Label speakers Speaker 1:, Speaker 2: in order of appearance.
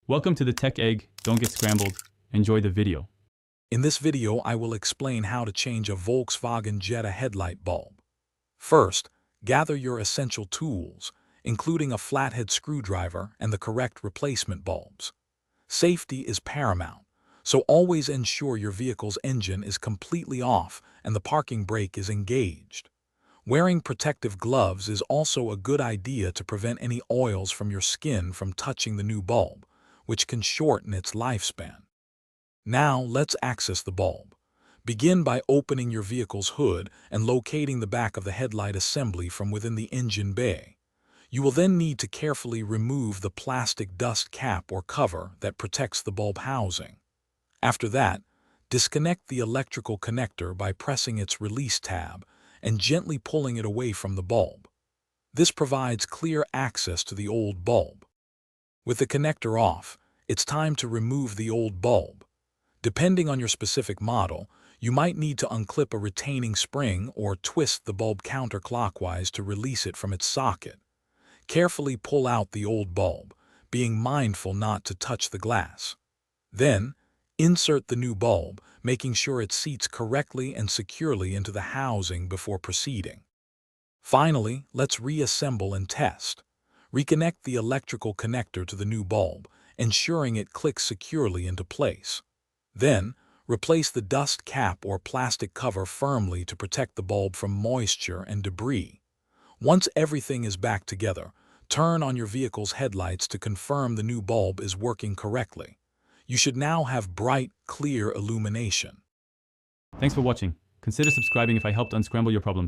Speaker 1: Welcome to the Tech Egg. Don't get scrambled. Enjoy the video.
Speaker 2: In this video, I will explain how to change a Volkswagen Jetta headlight bulb. First, gather your essential tools, including a flathead screwdriver and the correct replacement bulbs. Safety is paramount, so always ensure your vehicle's engine is completely off and the parking brake is engaged. Wearing protective gloves is also a good idea to prevent any oils from your skin from touching the new bulb, which can shorten its lifespan. Now let's access the bulb. Begin by opening your vehicle's hood and locating the back of the headlight assembly from within the engine bay. You will then need to carefully remove the plastic dust cap or cover that protects the bulb housing. After that, disconnect the electrical connector by pressing its release tab and gently pulling it away from the bulb. This provides clear access to the old bulb. With the connector off, it's time to remove the old bulb. Depending on your specific model, you might need to unclip a retaining spring or twist the bulb counterclockwise to release it from its socket. Carefully pull out the old bulb, being mindful not to touch the glass. Then, insert the new bulb, making sure it seats correctly and securely into the housing before proceeding. Finally, let's reassemble and test. Reconnect the electrical connector to the new bulb, ensuring it clicks securely into place. Then, replace the dust cap or plastic cover firmly to protect the bulb from moisture and debris. Once everything is back together, turn on your vehicle's headlights to confirm the new bulb is working correctly. You should now have bright, clear illumination.
Speaker 1: Thanks for watching. Consider subscribing if I helped unscramble your problems.